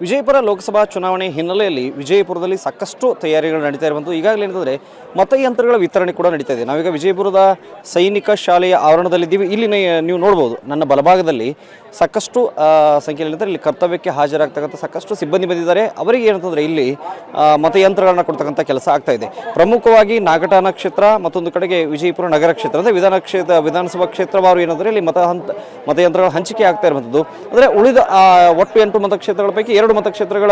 ವಿಜಯಪುರ ಲೋಕಸಭಾ ಚುನಾವಣೆ ಹಿನ್ನೆಲೆಯಲ್ಲಿ ವಿಜಯಪುರದಲ್ಲಿ ಸಾಕಷ್ಟು ತಯಾರಿಗಳು ನಡೀತಾ ಇರುವಂಥದ್ದು. ಈಗಾಗಲೇ ಏನಂದರೆ ಮತಯಂತ್ರಗಳ ವಿತರಣೆ ಕೂಡ ನಡೀತಾ ಇದೆ. ನಾವೀಗ ವಿಜಯಪುರದ ಸೈನಿಕ ಶಾಲೆಯ ಆವರಣದಲ್ಲಿದ್ದೀವಿ. ಇಲ್ಲಿ ನೀವು ನೋಡ್ಬೋದು ನನ್ನ ಬಲಭಾಗದಲ್ಲಿ ಸಾಕಷ್ಟು ಸಂಖ್ಯೆಯಲ್ಲಿ ಏನಂದರೆ ಇಲ್ಲಿ ಕರ್ತವ್ಯಕ್ಕೆ ಹಾಜರಾಗ್ತಕ್ಕಂಥ ಸಾಕಷ್ಟು ಸಿಬ್ಬಂದಿ ಬಂದಿದ್ದಾರೆ. ಅವರಿಗೆ ಏನಂತಂದರೆ ಇಲ್ಲಿ ಮತಯಂತ್ರಗಳನ್ನ ಕೊಡ್ತಕ್ಕಂಥ ಕೆಲಸ ಆಗ್ತಾ ಇದೆ. ಪ್ರಮುಖವಾಗಿ ನಾಗಠಾಣ ಕ್ಷೇತ್ರ, ಮತ್ತೊಂದು ಕಡೆಗೆ ವಿಜಯಪುರ ನಗರ ಕ್ಷೇತ್ರ ಅಂದರೆ ವಿಧಾನಸಭಾ ಕ್ಷೇತ್ರವಾರು ಏನಂದರೆ ಇಲ್ಲಿ ಮತಯಂತ್ರಗಳ ಹಂಚಿಕೆ ಆಗ್ತಾ ಇರುವಂಥದ್ದು. ಅಂದರೆ ಉಳಿದ ಒಟ್ಟು 8 ಮತಕ್ಷೇತ್ರಗಳ ಪೈಕಿ 2 ಮತಕ್ಷೇತ್ರಗಳ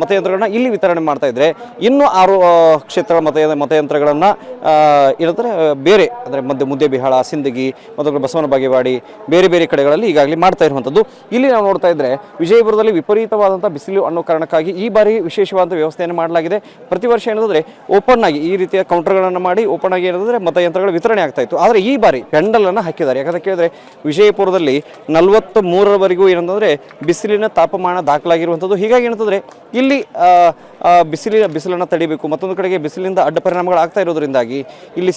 ಮತಯಂತ್ರಗಳನ್ನ ಇಲ್ಲಿ ವಿತರಣೆ ಮಾಡ್ತಾ ಇದ್ರೆ, ಇನ್ನು 6 ಕ್ಷೇತ್ರಗಳ ಮತಯಂತ್ರಗಳನ್ನು ಏನಂದರೆ ಬೇರೆ ಅಂದರೆ ಮುದ್ದೇಬಿಹಾಳ, ಸಿಂದಗಿ ಮತ್ತು ಬಸವನ ಬಾಗೇವಾಡಿ ಬೇರೆ ಬೇರೆ ಕಡೆಗಳಲ್ಲಿ ಈಗಾಗಲೇ ಮಾಡ್ತಾ ಇರುವಂಥದ್ದು. ಇಲ್ಲಿ ನಾವು ನೋಡ್ತಾ ಇದ್ರೆ ವಿಜಯಪುರದಲ್ಲಿ ವಿಪರೀತವಾದಂಥ ಬಿಸಿಲು ಅನ್ನೋ ಕಾರಣಕ್ಕಾಗಿ ಈ ಬಾರಿ ವಿಶೇಷವಾದ ವ್ಯವಸ್ಥೆಯನ್ನು ಮಾಡಲಾಗಿದೆ. ಪ್ರತಿ ವರ್ಷ ಏನಂದರೆ ಓಪನ್ ಆಗಿ ಈ ರೀತಿಯ ಕೌಂಟರ್ಗಳನ್ನು ಮಾಡಿ ಓಪನ್ ಆಗಿ ಏನಂದರೆ ಮತಯಂತ್ರಗಳ ವಿತರಣೆ ಆಗ್ತಾ ಇತ್ತು. ಆದರೆ ಈ ಬಾರಿ ಪೆಂಡಲನ್ನು ಹಾಕಿದ್ದಾರೆ. ಯಾಕಂತ ಕೇಳಿದ್ರೆ ವಿಜಯಪುರದಲ್ಲಿ 43ರವರೆಗೂ ಏನಂತಂದರೆ ಬಿಸಿಲಿನ ತಾಪಮಾನ ದಾಖಲಾಗಿರುವಂಥದ್ದು. ಹೀಗಾಗಿ ಏನಂತಂದರೆ ಇಲ್ಲಿ ಬಿಸಿಲನ್ನು ತಡಿಬೇಕು, ಮತ್ತೊಂದು ಕಡೆಗೆ ಬಿಸಿಲಿನಿಂದ ಅಡ್ಡ ಪರಿಣಾಮಗಳಾಗ್ತಾ ಇರೋದ್ರಿಂದಾಗಿ ಇಲ್ಲಿ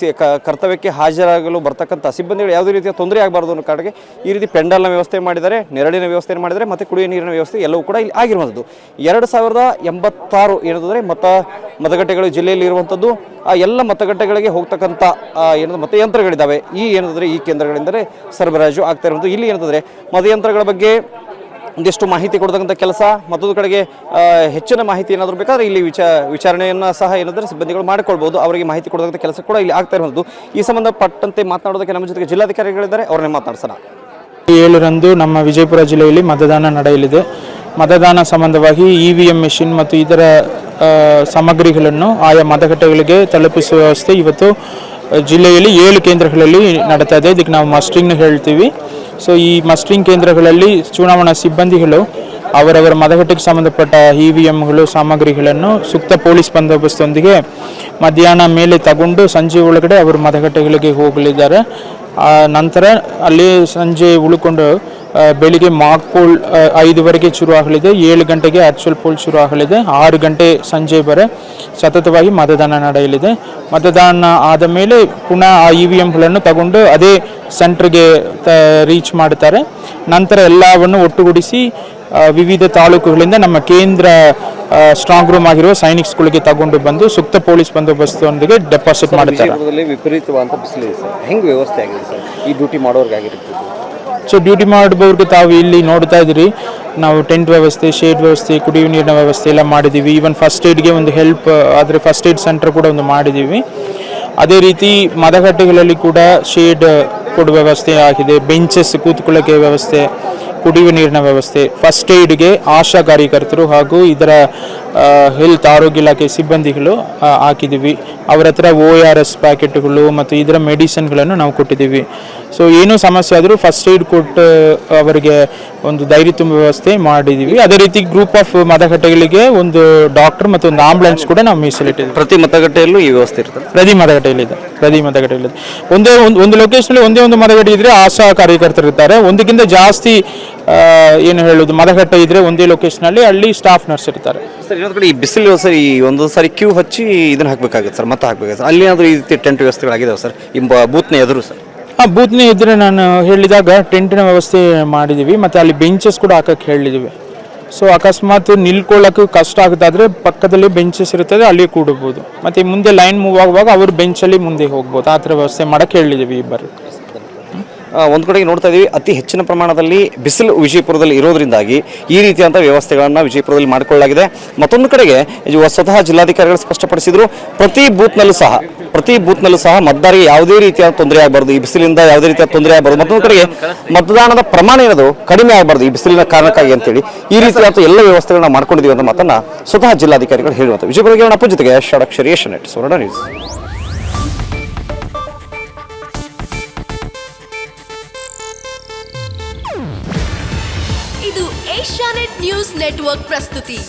ಕರ್ತವ್ಯಕ್ಕೆ ಹಾಜರಾಗಲು ಬರ್ತಕ್ಕಂಥ ಸಿಬ್ಬಂದಿಗಳು ಯಾವುದೇ ರೀತಿಯ ತೊಂದರೆ ಆಗಬಾರ್ದು ಅನ್ನೋ ಕಾರಣಕ್ಕೆ ಈ ರೀತಿ ಪೆಂಡಲ್ನ ವ್ಯವಸ್ಥೆ ಮಾಡಿದ್ದಾರೆ, ನೆರಳಿನ ವ್ಯವಸ್ಥೆ ಮಾಡಿದ್ದಾರೆ, ಮತ್ತು ಕುಡಿಯುವ ನೀರಿನ ವ್ಯವಸ್ಥೆ ಎಲ್ಲವೂ ಕೂಡ ಇಲ್ಲಿ ಆಗಿರುವಂಥದ್ದು. 2086 ಏನಂತಂದರೆ ಮತಗಟ್ಟೆಗಳು ಜಿಲ್ಲೆಯಲ್ಲಿ ಇರುವಂಥದ್ದು. ಆ ಎಲ್ಲ ಮತಗಟ್ಟೆಗಳಿಗೆ ಹೋಗ್ತಕ್ಕಂಥ ಮತಯಂತ್ರಗಳಿದ್ದಾವೆ. ಏನಂತಂದರೆ ಈ ಕೇಂದ್ರಗಳಿಂದಲೇ ಸರಬರಾಜು ಆಗ್ತಾ ಇರುವಂಥದ್ದು. ಇಲ್ಲಿ ಏನಂತಂದರೆ ಮತಯಂತ್ರಗಳ ಬಗ್ಗೆ ಒಂದಿಷ್ಟು ಮಾಹಿತಿ ಕೊಡ್ತಕ್ಕಂಥ ಕೆಲಸ, ಮತ್ತೊಂದು ಕಡೆಗೆ ಹೆಚ್ಚಿನ ಮಾಹಿತಿ ಏನಾದರೂ ಬೇಕಾದರೆ ಇಲ್ಲಿ ವಿಚಾರಣೆಯನ್ನು ಸಹ ಏನಂದರೆ ಸಿಬ್ಬಂದಿಗಳು ಮಾಡಿಕೊಳ್ಬೋದು. ಅವರಿಗೆ ಮಾಹಿತಿ ಕೊಡ್ತಕ್ಕಂಥ ಕೆಲಸ ಕೂಡ ಇಲ್ಲಿ ಆಗ್ತಾ ಇರುವಂಥದ್ದು. ಈ ಸಂಬಂಧಪಟ್ಟಂತೆ ಮಾತನಾಡೋದಕ್ಕೆ ನಮ್ಮ ಜೊತೆಗೆ ಜಿಲ್ಲಾಧಿಕಾರಿಗಳಿದ್ದಾರೆ, ಅವ್ರನ್ನೇ ಮಾತನಾಡ್ಸೋಣ. 7ರಂದು ನಮ್ಮ ವಿಜಯಪುರ ಜಿಲ್ಲೆಯಲ್ಲಿ ಮತದಾನ ನಡೆಯಲಿದೆ. ಮತದಾನ ಸಂಬಂಧವಾಗಿ EVM ಮೆಷಿನ್ ಮತ್ತು ಇದರ ಸಾಮಗ್ರಿಗಳನ್ನು ಆಯಾ ಮತಗಟ್ಟೆಗಳಿಗೆ ತಲುಪಿಸುವ ವ್ಯವಸ್ಥೆ ಇವತ್ತು ಜಿಲ್ಲೆಯಲ್ಲಿ 7 ಕೇಂದ್ರಗಳಲ್ಲಿ ನಡೀತಾ ಇದೆ. ಇದಕ್ಕೆ ನಾವು ಮಸ್ಟ್ರಿಂಗ್ನ ಹೇಳ್ತೀವಿ. ಸೊ ಈ ಮಸ್ಟ್ರಿಂಗ್ ಕೇಂದ್ರಗಳಲ್ಲಿ ಚುನಾವಣಾ ಸಿಬ್ಬಂದಿಗಳು ಅವರವರ ಮತಗಟ್ಟೆಗೆ ಸಂಬಂಧಪಟ್ಟ EVMಗಳು ಸಾಮಗ್ರಿಗಳನ್ನು ಸೂಕ್ತ ಪೊಲೀಸ್ ಬಂದೋಬಸ್ತೊಂದಿಗೆ ಮಧ್ಯಾಹ್ನ ಮೇಲೆ ತಗೊಂಡು ಸಂಜೆ ಒಳಗಡೆ ಅವರು ಮತಗಟ್ಟೆಗಳಿಗೆ ಹೋಗಲಿದ್ದಾರೆ. ನಂತರ ಅಲ್ಲಿ ಸಂಜೆ ಉಳ್ಕೊಂಡು ಬೆಳಿಗ್ಗೆ ಮಾಕ್ ಪೋಲ್ 5ವರೆಗೆ ಶುರು ಆಗಲಿದೆ, 7 ಗಂಟೆಗೆ ಆ್ಯಕ್ಚುಯಲ್ ಪೋಲ್ ಶುರು ಆಗಲಿದೆ, 6 ಗಂಟೆ ಸಂಜೆ ಸತತವಾಗಿ ಮತದಾನ ನಡೆಯಲಿದೆ. ಮತದಾನ ಆದ ಮೇಲೆ ಪುನಃ ಆ EVMಗಳನ್ನು ತಗೊಂಡು ಅದೇ ಸೆಂಟ್ರಿಗೆ ರೀಚ್ ಮಾಡ್ತಾರೆ. ನಂತರ ಎಲ್ಲವನ್ನು ಒಟ್ಟುಗೂಡಿಸಿ ವಿವಿಧ ತಾಲೂಕುಗಳಿಂದ ನಮ್ಮ ಕೇಂದ್ರ ಸ್ಟ್ರಾಂಗ್ ರೂಮ್ ಆಗಿರುವ ಸೈನಿಕ್ ಸ್ಕೂಲ್ಗೆ ತಗೊಂಡು ಬಂದು ಸೂಕ್ತ ಪೊಲೀಸ್ ಬಂದೋಬಸ್ತೊಂದಿಗೆ ಡೆಪಾಸಿಟ್ ಮಾಡುತ್ತಾರೆ. ವಿಪರೀತವಾದ ಬಿಸಿಲು ಸರ್, ಹೆಂಗೆ ವ್ಯವಸ್ಥೆ ಆಗಿದೆ ಸರ್ ಈ ಡ್ಯೂಟಿ ಮಾಡೋರ್ಗಾಗಿರುತ್ತೆ? ಸೊ ಡ್ಯೂಟಿ ಮಾಡುವವ್ರಿಗೆ ತಾವು ಇಲ್ಲಿ ನೋಡ್ತಾ ಇದ್ದೀರಿ, ನಾವು ಟೆಂಟ್ ವ್ಯವಸ್ಥೆ, ಶೇಡ್ ವ್ಯವಸ್ಥೆ, ಕುಡಿಯುವ ನೀರಿನ ವ್ಯವಸ್ಥೆ ಎಲ್ಲ ಮಾಡಿದ್ದೀವಿ. ಈವನ್ ಫಸ್ಟ್ ಏಡ್ಗೆ ಒಂದು ಹೆಲ್ಪ್ ಆದರೆ ಫಸ್ಟ್ ಏಡ್ ಸೆಂಟರ್ ಕೂಡ ಒಂದು ಮಾಡಿದ್ದೀವಿ. ಅದೇ ರೀತಿ ಮತಗಟ್ಟೆಗಳಲ್ಲಿ ಕೂಡ ಶೇಡ್ ಕೊಡುವ ವ್ಯವಸ್ಥೆ ಆಗಿದೆ, ಬೆಂಚಸ್ ಕೂತ್ಕೊಳ್ಳೋಕ್ಕೆ ವ್ಯವಸ್ಥೆ, ಕುಡಿಯುವ ನೀರಿನ ವ್ಯವಸ್ಥೆ, ಫಸ್ಟ್ ಏಡ್ಗೆ ಆಶಾ ಕಾರ್ಯಕರ್ತರು ಹಾಗೂ ಇದರ ಹೆಲ್ತ್ ಆರೋಗ್ಯ ಇಲಾಖೆ ಸಿಬ್ಬಂದಿಗಳು ಹಾಕಿದ್ದೀವಿ. ಅವರ ಹತ್ರ ORS ಪ್ಯಾಕೆಟ್ಗಳು ಮತ್ತು ಇದರ ಮೆಡಿಸಿನ್ಗಳನ್ನು ನಾವು ಕೊಟ್ಟಿದ್ದೀವಿ. ಸೊ ಏನೂ ಸಮಸ್ಯೆ ಆದರೂ ಫಸ್ಟ್ ಏಡ್ ಕೊಟ್ಟು ಅವರಿಗೆ ಒಂದು ಧೈರ್ಯ ತುಂಬ ವ್ಯವಸ್ಥೆ ಮಾಡಿದ್ದೀವಿ. ಅದೇ ರೀತಿ ಗ್ರೂಪ್ ಆಫ್ ಮತಗಟ್ಟೆಗಳಿಗೆ ಒಂದು ಡಾಕ್ಟರ್ ಮತ್ತು ಒಂದು ಆಂಬುಲೆನ್ಸ್ ಕೂಡ ನಾವು ಮೀಸಲಿಟ್ಟಿದ್ದೀವಿ. ಪ್ರತಿ ಮತಗಟ್ಟೆಯಲ್ಲೂ ಈ ವ್ಯವಸ್ಥೆ ಇರ್ತದೆ? ಪ್ರತಿ ಮತಗಟ್ಟೆಯಲ್ಲಿದೆ. ಒಂದು ಲೊಕೇಶನಲ್ಲಿ ಒಂದೇ ಒಂದು ಮತಗಟ್ಟೆ ಇದ್ದರೆ ಆಶಾ ಕಾರ್ಯಕರ್ತರು ಇರ್ತಾರೆ. ಒಂದಕ್ಕಿಂತ ಜಾಸ್ತಿ ಏನು ಹೇಳೋದು ಮತಗಟ್ಟೆ ಇದ್ದರೆ ಒಂದೇ ಲೊಕೇಶನಲ್ಲಿ ಅಲ್ಲಿ ಸ್ಟಾಫ್ ನರ್ಸ್ ಇರ್ತಾರೆ. ಸರ್, ಇನ್ನೊಂದು ಕಡೆ ಈ ಬಿಸಿಲು ಸರ್, ಈ ಒಂದು ಸಾರಿ ಕ್ಯೂ ಹಚ್ಚಿ ಇದನ್ನು ಹಾಕಬೇಕಾಗುತ್ತೆ ಸರ್, ಹಾಕಬೇಕಾಗುತ್ತೆ ಸರ್. ಅಲ್ಲಿ ಏನಾದರೂ ಈ ರೀತಿ ಟೆಂಟ್ ವ್ಯವಸ್ಥೆಗಳಾಗಿದ್ದಾವೆ ಸರ್ ಈ ಬೂತ್ನ ಎದುರು ಸರ್? ಬೂತ್ನೇ ಇದ್ದರೆ ನಾನು ಹೇಳಿದಾಗ ಟೆಂಟಿನ ವ್ಯವಸ್ಥೆ ಮಾಡಿದ್ದೀವಿ ಮತ್ತು ಅಲ್ಲಿ ಬೆಂಚಸ್ ಕೂಡ ಹಾಕಕ್ಕೆ ಹೇಳಿದ್ದೀವಿ. ಸೊ ಅಕಸ್ಮಾತ್ ನಿಲ್ಕೊಳ್ಳೋಕ್ಕೆ ಕಷ್ಟ ಆಗುತ್ತಾದರೆ ಪಕ್ಕದಲ್ಲಿ ಬೆಂಚಸ್ ಇರ್ತದೆ, ಅಲ್ಲಿ ಕೂಡಬಹುದು. ಮತ್ತು ಮುಂದೆ ಲೈನ್ ಮೂವ್ ಆಗುವಾಗ ಅವರು ಬೆಂಚಲ್ಲಿ ಮುಂದೆ ಹೋಗ್ಬೋದು. ಆ ಥರ ವ್ಯವಸ್ಥೆ ಮಾಡೋಕ್ಕೆ ಹೇಳಿದ್ದೀವಿ ಇಬ್ಬರು. ಒಂದು ಕಡೆಗೆ ನೋಡ್ತಾ ಇದ್ದೀವಿ, ಅತಿ ಹೆಚ್ಚಿನ ಪ್ರಮಾಣದಲ್ಲಿ ಬಿಸಿಲು ವಿಜಯಪುರದಲ್ಲಿ ಇರೋದ್ರಿಂದಾಗಿ ಈ ರೀತಿಯಾದಂಥ ವ್ಯವಸ್ಥೆಗಳನ್ನು ವಿಜಯಪುರದಲ್ಲಿ ಮಾಡಿಕೊಳ್ಳಲಾಗಿದೆ. ಮತ್ತೊಂದು ಕಡೆಗೆ ಸ್ವತಃ ಜಿಲ್ಲಾಧಿಕಾರಿಗಳು ಸ್ಪಷ್ಟಪಡಿಸಿದರು, ಪ್ರತಿ ಬೂತ್ನಲ್ಲೂ ಸಹ ಮತದಾರರಿಗೆ ಯಾವುದೇ ರೀತಿಯ ತೊಂದರೆ ಆಗಬಾರ್ದು, ಈ ಬಿಸಿಲಿಂದ ಯಾವುದೇ ರೀತಿಯ ತೊಂದರೆ ಆಗಬಾರ್ದು. ಮತ್ತೊಂದು ಕಡೆಗೆ ಮತದಾನದ ಪ್ರಮಾಣ ಏನದು ಕಡಿಮೆ ಆಗಬಾರ್ದು ಈ ಬಿಸಿಲಿನ ಕಾರಣಕ್ಕಾಗಿ ಅಂತೇಳಿ ಈ ರೀತಿಯಾದ ಎಲ್ಲ ವ್ಯವಸ್ಥೆಗಳನ್ನ ಮಾಡ್ಕೊಂಡಿದ್ದೀವಿ ಅಂತ ಮಾತನ್ನು ಸ್ವತಃ ಜಿಲ್ಲಾಧಿಕಾರಿಗಳು ಹೇಳುವಂಥ. ವಿಜಯಪುರ ಅಪ್ಪು ಜೊತೆಗೆ ಷಡಕ್ಷರಿ ಏಷ್ಯಾನೆಟ್ ಸುವರ್ಣ ನ್ಯೂಸ್. ಇದು ಏಷ್ಯಾನೆಟ್ ನ್ಯೂಸ್ ನೆಟ್ವರ್ಕ್ ಪ್ರಸ್ತುತಿ.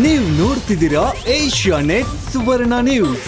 ನೀವು ನೋಡ್ತಿದ್ದೀರಾ ಏಷ್ಯಾನೆಟ್ ಸುವರ್ಣ ನ್ಯೂಸ್.